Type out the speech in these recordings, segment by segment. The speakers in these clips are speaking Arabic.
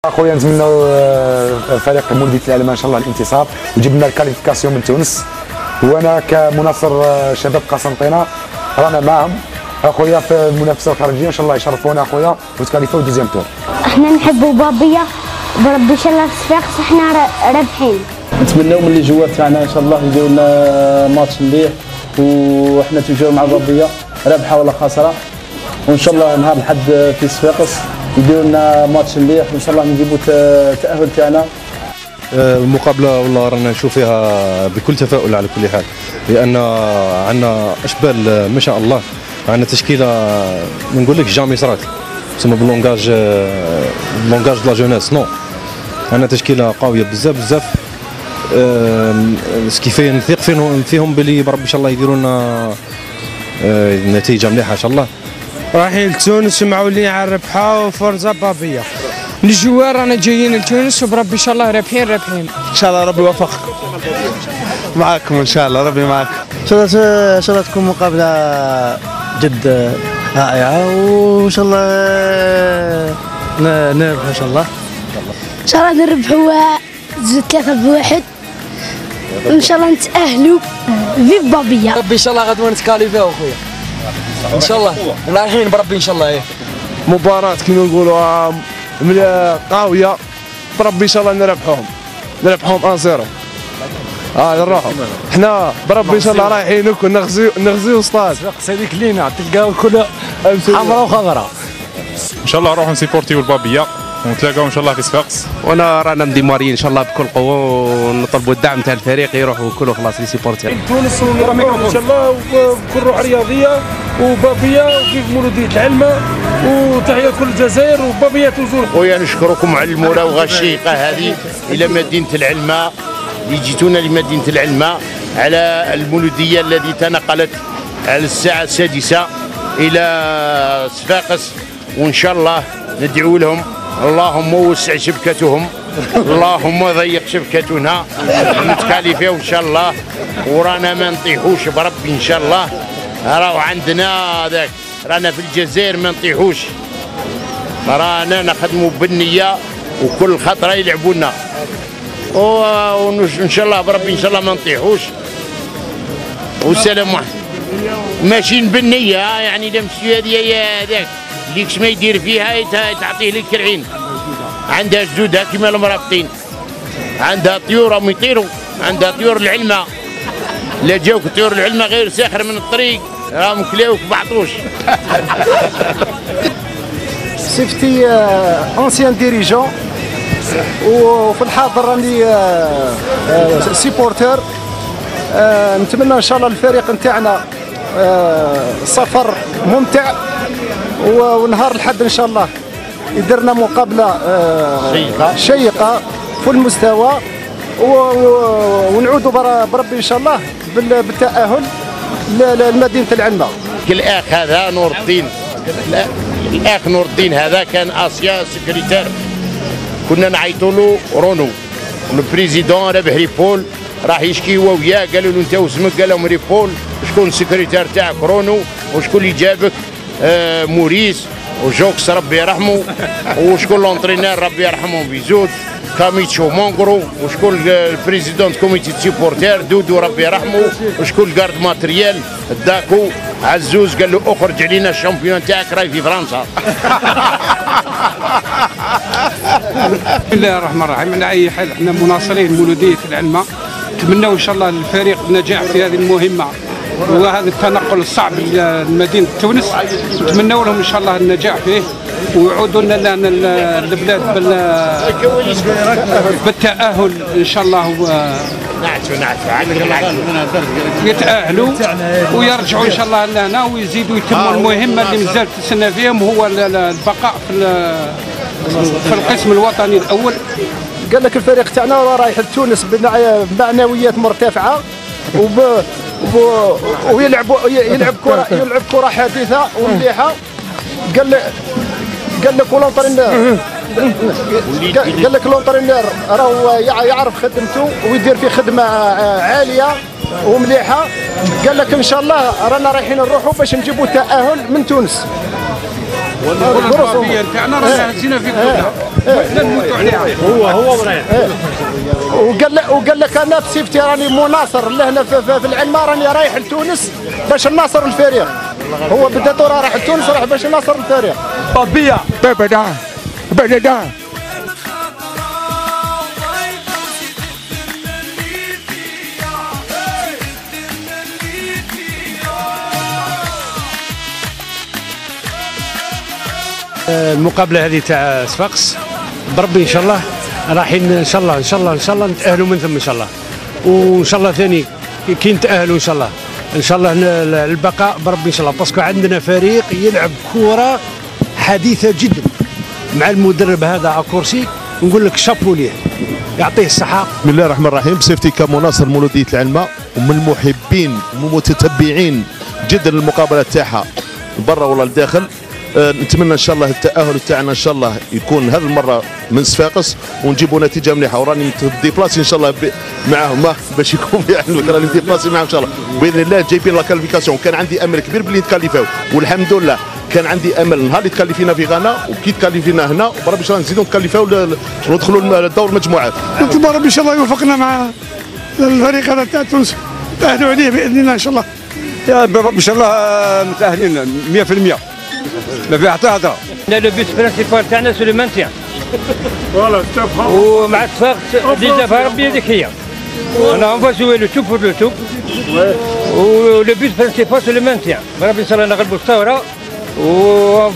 اخويا نتمنوا فريق مولودية العلماء ان شاء الله الانتصار وجبنا الكاليفيكاسيون من تونس. وانا كمناصر شباب قسنطينه رانا معهم اخويا في المنافسه الخارجيه، ان شاء الله يشرفونا اخويا وتكاليفاو دوزيام تور. احنا نحبوا بابيه بربي ان شاء الله في صفاقس احنا رابحين. نتمناو من اللي جوار تاعنا ان شاء الله يديروا لنا ماتش مليح، وحنا توجور مع بابيه رابحه ولا خاسره، وان شاء الله نهار الحد في صفاقس يديروا لنا ماتش مليح وان شاء الله نجيبوا التاهل تاعنا. المقابله والله رانا نشوف فيها بكل تفاؤل على كل حال، لان عندنا اشبال ما شاء الله، عندنا تشكيله ما نقول لك جامي صرات تسمى باللونجاج لا جونيس نو، عندنا تشكيله قويه بزاف سكيفين نثيق فيهم بلي بربي ان شاء الله يديروا لنا نتيجه مليحه ان شاء الله. رايحين لتونس ومعولين لي على الربحه وفرزه بابيه. الجوار رانا جايين لتونس وبربي ان شاء الله رابحين. ان شاء الله ربي يوفقك معاكم، ان شاء الله ربي معاك. ان شاء الله تكون مقابله جد رائعه، وان شاء الله نربح ان شاء الله. ان شاء الله نربحوا 3-1 وان شاء الله نتاهلوا في بابيه. ربي ان شاء الله غدوه نتكاليفاو اخويا ان شاء الله رايحين بربي ان شاء الله. مباراه كيما نقولوا قويه بربي ان شاء الله نربحوهم 1-0. نروحوا حنا بربي ان شاء الله رايحين نغزيو ستاد صفاقس هذيك لينا تلقاو كل حمراء وخضراء. ان شاء الله نروحوا نسيبورتيو البابيه ونتلاقاو ان شاء الله في صفاقس. وانا رانا مديماريين ان شاء الله بكل قوه، ونطلبوا الدعم تاع الفريق يروحوا كله خلاص لي سيبورتير تونس ونربحوهم ان شاء الله وبكل روح رياضيه وبابيه وكيف مولوديه العلماء، وتحيه كل الجزائر وبابيه توجور. خويا نشكركم على المراوغه الشيقه هذه الى مدينه العلماء، اللي جيتونا لمدينه العلماء على المولوديه التي تنقلت على الساعه 6 الى صفاقس، وان شاء الله ندعو لهم اللهم وسع شبكتهم، اللهم ضيق شبكتنا، نتكاليفاو ان شاء الله ورانا ما نطيحوش بربي ان شاء الله. راهو عندنا ذاك رانا في الجزائر ما نطيحوش، رانا نخدموا بالنيه وكل خطره يلعبونا، وان شاء الله بربي ان شاء الله ما نطيحوش. والسلام عليكم. ماشيين بالنيه يعني اذا مشيو هذه هذاك اللي ما يدير فيها تعطيه لك العين. عندها جدودها كيما المرابطين، عندها طيور راهم يطيروا، عندها طيور العلمة. لا جاوك طيور العلمة غير ساخر من الطريق راهم كلاوك بعطوش. سيفتي انسيان ديريجون، وفي الحاضر راني سيبورتر. نتمنى ان شاء الله الفريق نتاعنا سفر ممتع، ونهار الحد ان شاء الله يديرنا مقابله شيقه في المستوى، ونعودوا بربي ان شاء الله بالتاهل لمدينه العلماء. الاخ هذا نور الدين، الاخ نور الدين هذا كان اسيا سكرتير، كنا نعيطوا له رونو البريزيدون ربح ريبول، راح يشكي هو وياه قالوا له انت واسمك، قال لهم ريبول. شكون السكرتير تاعك؟ رونو. وشكون اللي جابك؟ موريس وجوكس ربي يرحمه. وشكون لونترينير ربي يرحمهم بيزود؟ كاميتشو مونغرو. وشكون البريزيدون كوميتي سيبورتير؟ دودو ربي يرحمه. وشكون الكارد ماتريال؟ داكو عزوز قال له اخرج علينا الشامبيون تاعك راهي في فرنسا. بسم الله الرحمن الرحيم. على اي حال احنا مناصرين مولوديه العلماء، نتمنوا ان شاء الله للفريق النجاح في هذه المهمه وهذا التنقل الصعب لمدينه تونس، نتمنوا لهم ان شاء الله النجاح فيه ويعودوا لنا البلاد بالتاهل ان شاء الله، يتاهلوا ويرجعوا ان شاء الله لهنا ويزيدوا يتموا المهمه اللي مازالت تستنى فيهم، هو البقاء في القسم الوطني الاول. قال لك الفريق تاعنا رايح لتونس بمعنويات مرتفعه ويلعب كره حديثه ومليحه. قال لك لونترينير راهو يعرف خدمته ويدير في خدمه عاليه ومليحه. قال لك ان شاء الله رانا رايحين نروحوا باش نجيبوا تاهل من تونس. والبطوله تاعنا رانا هزينا في كلها. هو مريح. وقال لك انا بسيفتي راني مناصر لهنا في العلمة، راني رايح لتونس باش نناصر الفريق. هو بداته راح لتونس راح باش يناصر الفريق. بابيا بدا المقابله هذه تاع صفاقس بربي ان شاء الله رايحين ان شاء الله نتاهلوا من ثم ان شاء الله، وان شاء الله ثاني كي نتاهلوا ان شاء الله البقاء بربي ان شاء الله، باسكو عندنا فريق يلعب كره حديثه جدا مع المدرب هذا اكورسي، نقول لك شابو ليه يعطيه الصحه. بسم الله الرحمن الرحيم. بصفتي كمناصر مولوديه العلمة ومن المحبين ومتتبعين جدا المقابله تاعها برا ولا الداخل، نتمنى ان شاء الله التاهل تاعنا ان شاء الله يكون هذه المره من صفاقس ونجيبوا نتيجه مليحه، وراني ديبلاسي ان شاء الله معاهم باش يكون يعني راني ديبلاسي معاهم ان شاء الله باذن الله، جايبين لا كاليفيكاسيون. كان عندي امل كبير باللي نتكاليفاو والحمد لله، كان عندي امل نهار اللي تكاليفينا في غانا وكي تكاليفينا هنا، بربي ان شاء الله نزيدوا نتكاليفاو وندخلوا الدور المجموعات. نطلب ربي ان شاء الله يوفقنا مع الفريق هذا تاع تونس نتاهلوا عليه باذن الله ان شاء الله. يا رب ان شاء الله متاهلين 100%. ما في حتى هضره. لو بيت برينسيبال تاعنا سو لو مانتيان. فوالا ومع صفاقس ديجا فربي هذيك هي. انا اون فا جوي لو تو بور لو تو. ولو بيت برينسيبال سو لو مانتيان. بربي ان شاء الله نغلبوا الثوره و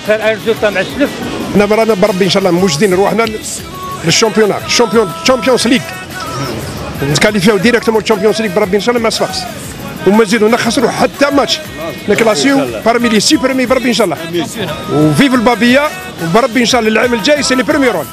كان ريزولتا مع السلف. احنا رانا بربي ان شاء الله موجدين روحنا للشامبيونات، شامبيونز ليغ. نتكاليفيو ديريكتومون الشامبيونز ليغ بربي ان شاء الله مع صفاقس. وما نزيدو نخسروا حتى ماتش، نكلاسيو بارمي لي 6 بريمي بربي ان شاء الله. وفيف البابيه وبربي ان شاء الله العام الجاي سي لي بريمي رول.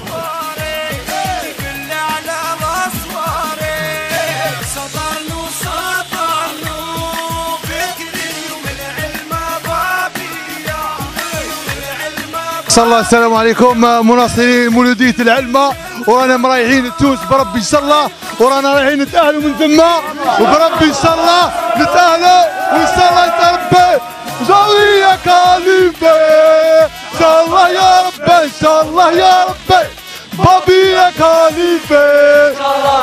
صلى الله. السلام عليكم مناصري مولودية العلمة، ورانا مريحين لتونس بربي ان شاء الله، ورانا رايحين نتأهلوا من ثم وبربي ان شاء الله نتأهلوا وان شاء الله يا ربي جاوي يا كاليفي ان شاء الله يا ربي ان شاء الله يا ربي بابي يا كاليفي ان شاء الله.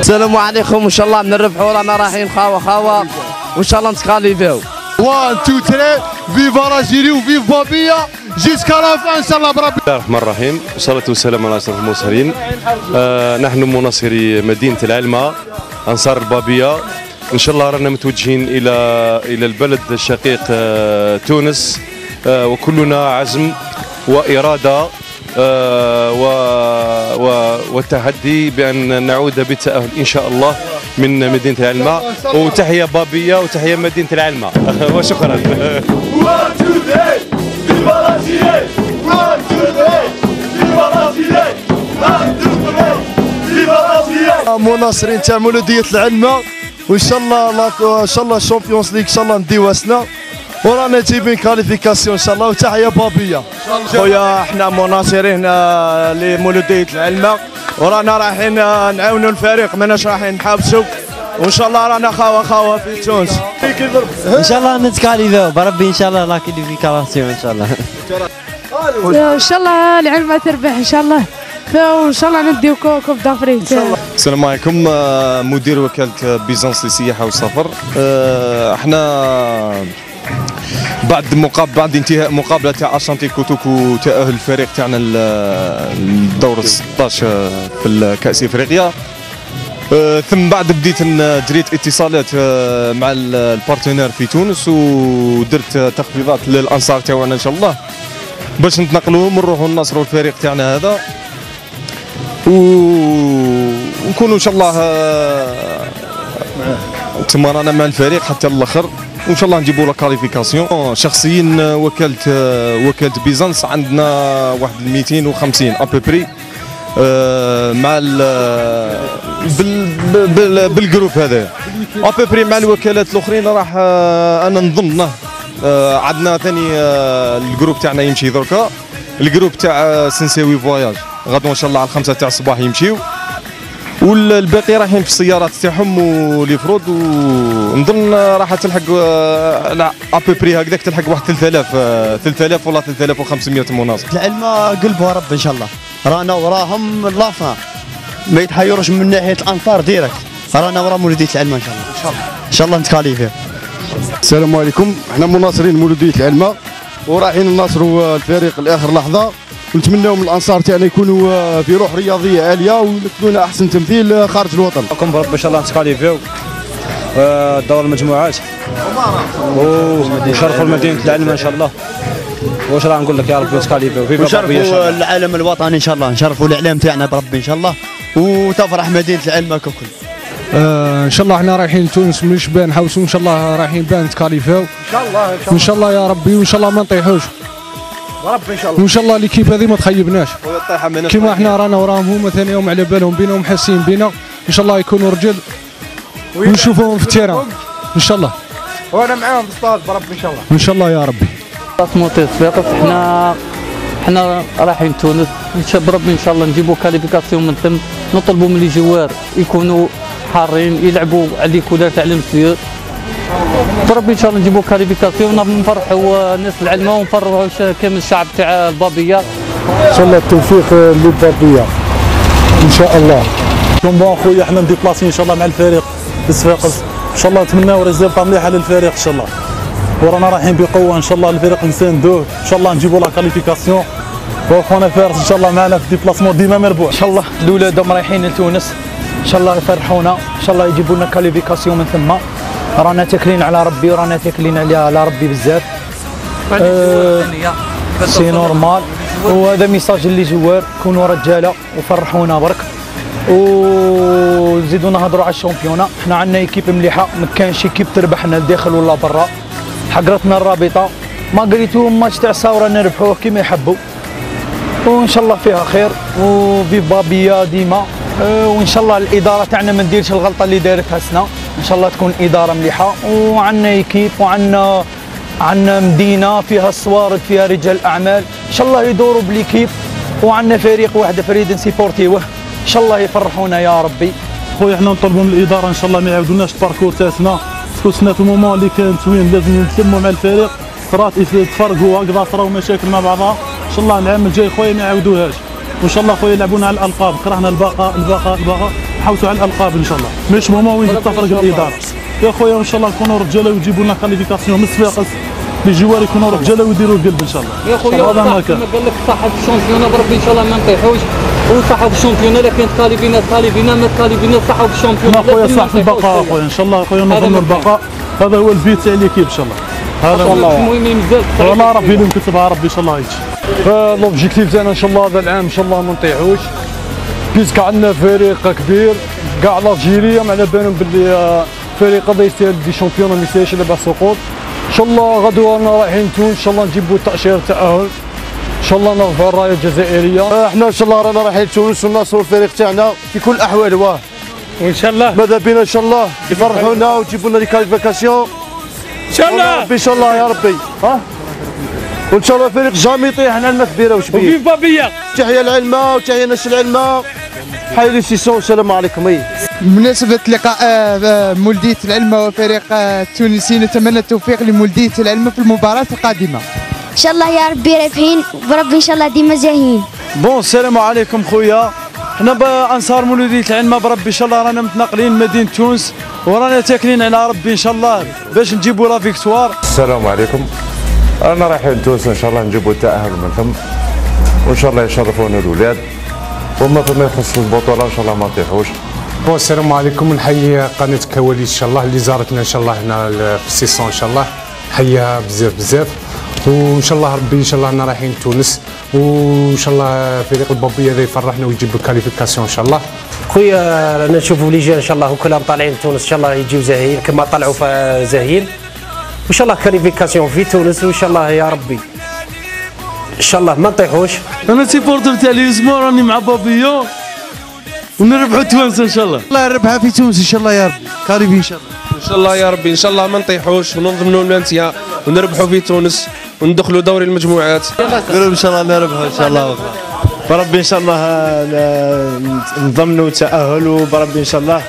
السلام عليكم، ان شاء الله نربحوا، رانا رايحين خاوه وان شاء الله نتكاليفيو. 1 2 3 فيفا راجيري وفيف بابيا جيسكا لا فان ان شاء الله بربي. بسم الله الرحمن الرحيم، والصلاة والسلام على أشرف المرسلين. نحن مناصري مدينة العلمة أنصار البابية، إن شاء الله رانا متوجهين إلى البلد الشقيق تونس، وكلنا عزم وإرادة والتحدي بأن نعود بالتأهل إن شاء الله من مدينة العلمة. وتحية بابية وتحية مدينة العلمة وشكرا. مناصرين تاع مولودية العلمة، وان شاء الله الشامبيونز ليغ ان شاء الله نديو واسنا، ورانا جايبين كاليفيكاسيون ان شاء الله. وتحية بابية. خويا احنا مناصرين لمولودية العلمة، ورانا رايحين نعاونوا الفريق، ماناش رايحين نحابسوا، وان شاء الله رانا خاوه في تونس. ان شاء الله نتكاليفيو بربي ان شاء الله لا كاليفيكاسيون ان شاء الله. ان شاء الله العلمة تربح ان شاء الله، وان شاء الله نديو كوب دافريك. السلام عليكم، مدير وكالة بيزنس للسياحة والسفر. احنا بعد انتهاء مقابله تاع اشانتي كوتوكو تاهل الفريق تاعنا للدور 16 في الكاس افريقيا، ثم بعد بديت جريت اتصالات مع البارتنير في تونس، ودرت تخفيضات للانصار تاعنا ان شاء الله باش نتنقلوا ونروحوا ننصروا الفريق تاعنا هذا، ونكونوا ان شاء الله تما رانا مع الفريق حتى الاخر، وان شاء الله نجيبوا لا كاليفيكاسيون. شخصيا وكاله بيزنس عندنا واحد 250 ابوبري مع بالجروب هذا ابوبري مع الوكالات الاخرين راح انا نظن عندنا ثاني الجروب تاعنا يمشي دركا الجروب تاع سنساوي فواياج غدوه ان شاء الله على 5 تاع الصباح يمشيو والباقي رايحين في السيارات تاعهم ولي فرود ونظن راح تلحق ابوبري هكذاك تلحق واحد 3000 ولا 3500 مناصر. العلم قلبها رب ان شاء الله رانا وراهم لافنا ما يتحيروش من ناحيه الانصار ديريكت رانا ورا مولوديه العلمه ان شاء الله ان شاء الله نتكالي فيه. السلام عليكم احنا مناصرين مولوديه العلمه ورايحين نناصروا الفريق لاخر لحظه ونتمناو من الانصار تاعنا يكونوا في روح رياضيه عاليه ويمثلونا احسن تمثيل خارج الوطن. معكم برب ان شاء الله نتكاليفيو دور المجموعات ونشرفوا مدينه العلمه ان شاء الله. واش راه نقول لك يا ربي نتكاليفيو في نشرفوا العالم الوطني ان شاء الله نشرفوا الاعلام تاعنا بربي ان شاء الله وتفرح مدينه العلمه ككل. ان شاء الله احنا رايحين تونس مش بان حوسو ان شاء الله رايحين بان نتكاليفيو ان شاء الله ان شاء الله يا ربي وان شاء الله ما نطيحوش وربي ان شاء الله وان شاء الله ليكيب هذه ما تخيبناش كيما احنا رانا وراهم هما ثاني يوم على بالهم بينا ومحسين بينا ان شاء الله يكونوا رجال ونشوفوهم في التيران ان شاء الله وانا معاهم استاذ بربي ان شاء الله ان شاء الله يا ربي. موطي صفاقس احنا رايحين تونس بربي ان شاء الله نجيبوا كاليفيكاسيون من ثم نطلبوا من لي جوار يكونوا حارين يلعبوا على ليكولار تاع المسير بربي ان شاء الله نجيبوا كاليفيكاسيون نفرحوا الناس العلمه ونفرحوا كامل الشعب تاع البابيه ان شاء الله التوفيق للبابيه ان شاء الله. بون خويا احنا نديبلاسي ان شاء الله مع الفريق في صفاقس ان شاء الله نتمناو ريزلطه مليحه للفريق ان شاء الله ورانا رايحين بقوه ان شاء الله الفريق نساندوه ان شاء الله نجيبوا لا كاليفيكاسيون وخونا فارس ان شاء الله معنا في ديبلاسمون ديما مربوح ان شاء الله. الاولادهم رايحين لتونس ان شاء الله يفرحونا ان شاء الله يجيبوا لنا كاليفيكاسيون من ثم رانا تاكلين على ربي ورانا تاكلين على ربي بزاف سي نورمال وهذا ميساج اللي جوار كونوا رجاله وفرحونا برك وزيدوا نهضروا على الشامبيونا. احنا عندنا ايكيب مليحه ما كانش ايكيب تربحنا الداخل ولا برا حقرتنا الرابطه ما قريتوهم ماتش تاع الساوره نربحوه كيما يحبوا وان شاء الله فيها خير وفي بابيه ديما وان شاء الله الاداره تاعنا ما نديرش الغلطه اللي دارتها السنه ان شاء الله تكون اداره مليحه وعندنا ايكيب وعندنا مدينه فيها الصوارد فيها رجال اعمال ان شاء الله يدوروا بالايكيب وعندنا فريق واحد فريد نسيبورتيوه ان شاء الله يفرحونا يا ربي. خويا احنا نطلبوا من الاداره ان شاء الله ما يعاودوناش الباركور تاعنا سكوتنا في المومون اللي كان زوين لازم نتلموا مع الفريق صرات تفرقوا هكذا صراو مشاكل مع بعضها ان شاء الله العام الجاي خويا ما يعاودوهاش وان شاء الله خويا يلعبونا على الالقاب كرهنا البقاء نحوسوا على الالقاب ان شاء الله مش مومون وين تفرق الاداره يا خويا وان شاء الله نكونوا رجاله ويجيبوا لنا كاليفيكاسيون من صفاقس لي جوار يكونوا رجاله ويديروا القلب ان شاء الله. يا خويا هذا ما كان قال لك صاحب الشامبيونا بربي ان شاء الله ما نطيحوش وصاحب الشامبيونا لكن تكاليفينا ما تكاليفينا صاحب الشامبيونا خويا صاحب البقاء خويا ان شاء الله خويا نظن البقاء هذا هو البيت تاع ليكيب ان شاء الله. هذا والله المهم مازال والله ربي اللي مكتبها ربي ان شاء الله يجي. فالوبجيكتيف تاعنا ان شاء الله هذا العام ان شاء الله ما نطيحوش بيسك عندنا فريق كبير كاع الجيريا على بالهم باللي فريق هذا يستاهل دي شامبيون ما يستاهلش على السقوط ان شاء الله. غدوه رانا رايحين تونس ان شاء الله نجيبوا تاشيره تاهل ان شاء الله نرفعوا الرايه الجزائريه. احنا ان شاء الله رانا رايحين تونس وننصروا الفريق تاعنا في كل الاحوال وان شاء الله ماذا بينا ان شاء الله يفرحونا ويجيبوا لنا لي كاليفيكاسيون ان شاء الله ان شاء الله يا ربي وان شاء الله الفريق جامي يطيح على الماء كبيره وشبيه. وفي بابيه تحيه العلمه وتحيه ناس العلمه حي لي سيسون السلام عليكم. بمناسبة لقاء مولودية العلمة وفريق التونسي نتمنى التوفيق لمولودية العلمة في المباراة القادمة ان شاء الله يا ربي رابحين بربي ان شاء الله ديما زاهيين. بون السلام عليكم خويا حنا بانصار مولودية العلمة بربي ان شاء الله رانا متنقلين مدينة تونس ورانا تاكلين على ربي ان شاء الله باش نجيبوا لا فيكتوار. السلام عليكم رانا رايحين تونس ان شاء الله نجيبوا التأهل من ثم وان شاء الله يشرفونا الاولاد وما فيما يخص البطوله ان شاء الله ما نطيحوش. السلام عليكم نحيي قناه كواليس ان شاء الله اللي زارتنا ان شاء الله هنا في السيسون ان شاء الله نحييها بزاف وان شاء الله ربي ان شاء الله رانا رايحين تونس وان شاء الله فريق البابيه هذا يفرحنا ويجيب الكاليفيكاسيون ان شاء الله. خويا رانا نشوفوا ليجان ان شاء الله وكلهم طالعين تونس ان شاء الله يجيو زاهيين كما طلعوا زاهيين وان شاء الله كاليفيكاسيون في تونس وان شاء الله يا ربي ان شاء الله ما نطيحوش. انا سيبورتر تاع ليزمو راني مع بابيو ونربحوا توانسه ان شاء الله. الله يربحها في تونس ان شاء الله يا رب. كاريبي ان شاء الله. ان شاء الله يا ربي، ان شاء الله ما نطيحوش ونضمنوا المانتيا ونربحوا في تونس وندخلوا دوري المجموعات. ان شاء الله نربحوا ان شاء الله بربي، ان شاء الله نضمنوا التاهل وبربي ان شاء الله،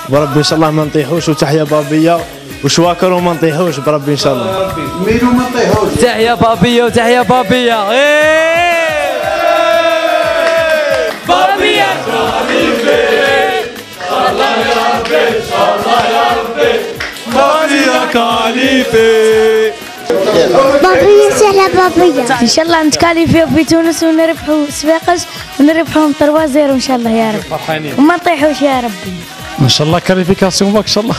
بربي ان شاء الله ما نطيحوش. وتحيا بابيه وشواكر وما نطيحوش بربي ان شاء الله. ميلو ما نطيحوش. تحيا بابيه وتحيا بابيه. بابيه الله يا ربي ان شاء الله يا ربي. بابيه كاليفي بابية سهلة بابية. ان شاء الله نتكاليفيو في تونس ونربحوا صفاقس ونربحهم 3-0 ان شاء الله يا رب. فرحانين وما نطيحوش يا ربي. ان شاء الله كاليفيكاسيون ان شاء الله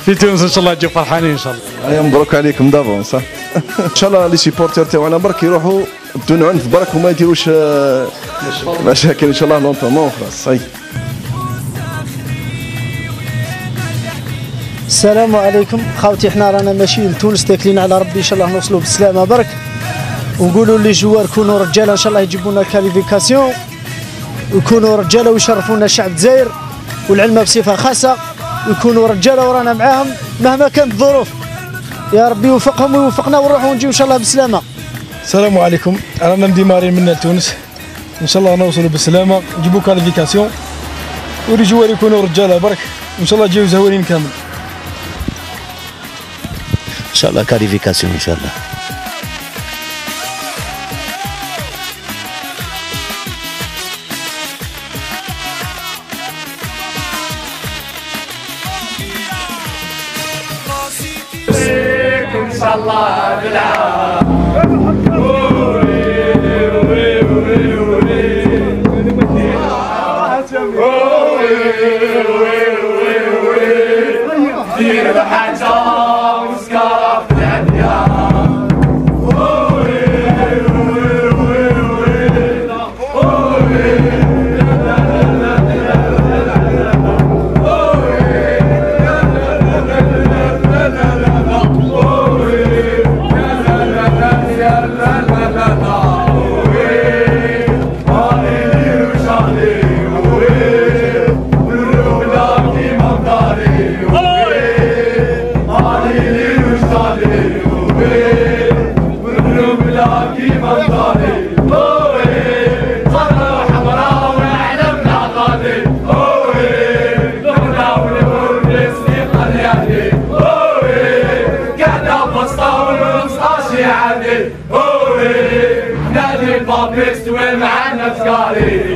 في تونس ان شاء الله تجيو فرحانين ان شاء الله. ايوا مبروك عليكم دافونس. ان شاء الله لي سيبورتير تاعنا برك يروحوا بدون عنف برك وما يديروش مشاكل ان شاء الله لونطومون وخلاص. السلام عليكم خاوتي، احنا رانا ماشيين لتونس تاكلين على ربي ان شاء الله نوصلوا بالسلامه برك، ونقولوا لي جوار كونوا رجاله ان شاء الله يجيبوا لنا كاليفيكاسيون ويكونوا رجاله ويشرفونا الشعب الجزائر والعلمه بصفه خاصه، ويكونوا رجاله ورانا معاهم مهما كانت الظروف. يا ربي يوفقهم ويوفقنا ونروحوا ونجيو ان شاء الله بالسلامه. السلام عليكم، رانا مديمارين من لتونس ان شاء الله نوصلوا بالسلامه نجيبوا كاليفيكاسيون ولي جوار يكونوا رجاله برك ان شاء الله يجيو زهورين كامل. ان شاء الله كاليفيكاسيون ان شاء الله. ان شاء الله بالعام. دير بحاجة وسكارة في العديان. نادي البابيست وين معنا تكالي.